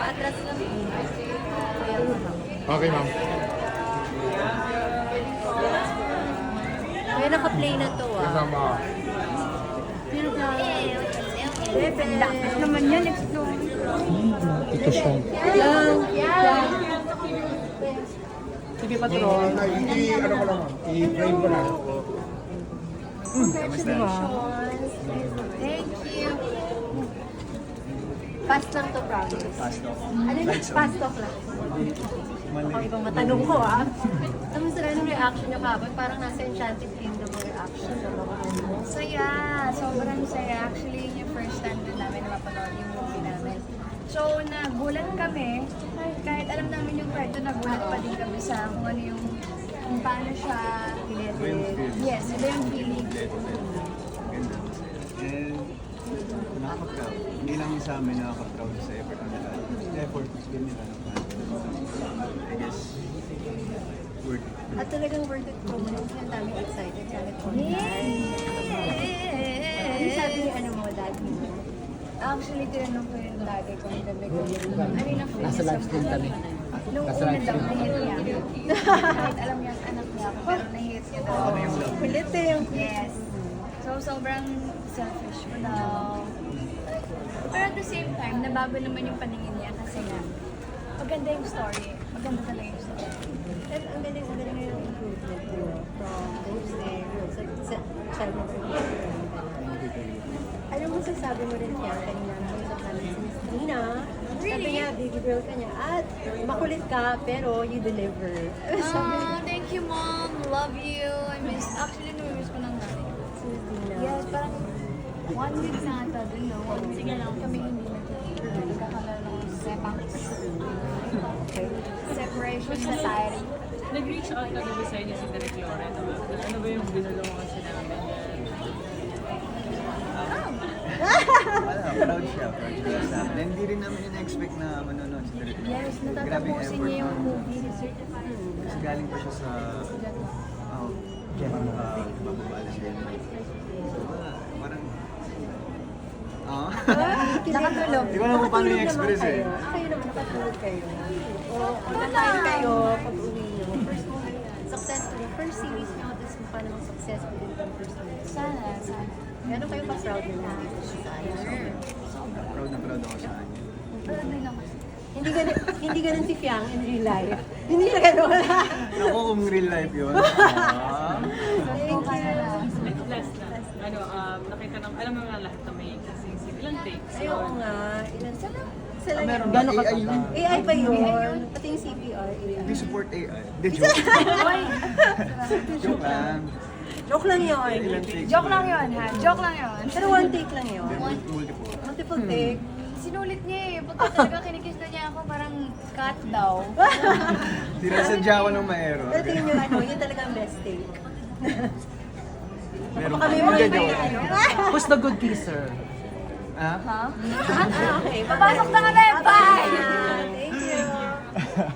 Atras lang. Okay, ma'am. Kaya naka-play na to Yes, ah. ma'am. Lakas naman yan, explore. Ito siya. Yan. Sige, patron. Ano ko lang, ma'am. I-frame ko na. Congratulations. Thank you. Fast lang to, promise. Fast off. Ano yung fast talk lang? Baka ibang matanong ko ah. Ang sarap ng reaction niyo kapag parang nasa Enchanted Kingdom yung reaction sa mga ano. Saya! Sobrang saya. Actually, yun yung first time din namin na mapanood yung movie namin. So, nagulat kami. Kahit alam namin yung kwento, nagulat pa din kami sa kung ano yung kung paano siya yes, iba yung feeling. Ganda. And nakaka-proud. Hindi lang sa amin nakaka-proud sa effort nila. Effort din nila ng fan. I guess, worth it. At talagang worth it po. Ang daming excited sa amin online. Ano sabi ni ano mo, daddy mo? Actually, tinanong ko yung dati ko yung gabi ko. Ano yung feeling Nasa live stream kami. Nung Nasa una live daw, stream. nahit niya. Kahit alam niya ang anak niya ako, pero nahit niya daw. Ano yung love? Kulit eh. Yes. So, sobrang selfish ko daw. Pero at the same time, nabago naman yung paningin niya kasi nga, maganda yung story. Maganda talaga yung story. Pero ang galing yung improvement mo from hosting sa channel. Ano mo sasabi mo rin niya kanina nausap namin si Miss Nina? Sabi niya, baby girl ka niya. At makulit ka, pero you deliver. Thank you, Mom. Love you. I miss, actually, namimiss ko ng nanay ko. Si Miss Nina. Yes, parang 1 week na ata dun, no? 1 week na lang kami hindi nagkakalala ng separation society. Nag-reach out na naman sa inyo si Direk Loren. Ano ba yung binulungan siya namin? Wala, proud siya. Proud siya sa amin. And hindi rin namin in-expect na manonood si Direk. Yes, Grabing natatapusin effort niya yung namin. movie. Kasi galing pa siya sa bababala siya. So, parang Nakatulog. Di ko alam kung paano i-express eh. Kayo naman, nakatulog kayo. O, kumakain kayo pag uwi niyo. First movie, successful. Yung first series niyo, tapos mukha namang successful din yung first movie. Sana. Gano'n kayo ba proud na nandito siya sa ano? Proud na proud ako sa kanya. Pero din naman. Hindi ganun si Fiang in real life. Hindi siya ganun. Naku, kung real life yun. Thank you. Last na. Ano, nakita ng, alam mo nga lahat na may kasing ilang takes. Ay, oo nga. Ilan sila? Sila Meron yun. ba AI yun? AI pa yun. Pati yung CPR. Hindi support AI. Hindi, joke. Joke lang. Joke lang yun. Ilang takes Joke ba? lang yun, ha? Joke lang yun. Pero one take lang yun. Multiple. Multiple take. Sinulit niya eh. Pagka talaga kinikiss na niya ako, parang cut daw. Sinasadya ko ng maero. Pero tingin nyo, ano, yun talaga ang best take. Meron Kami pa. mga Hindi, joke. Who's the good kisser? Ha? Ha? Okay, Papasok na kami! Bye! Thank you.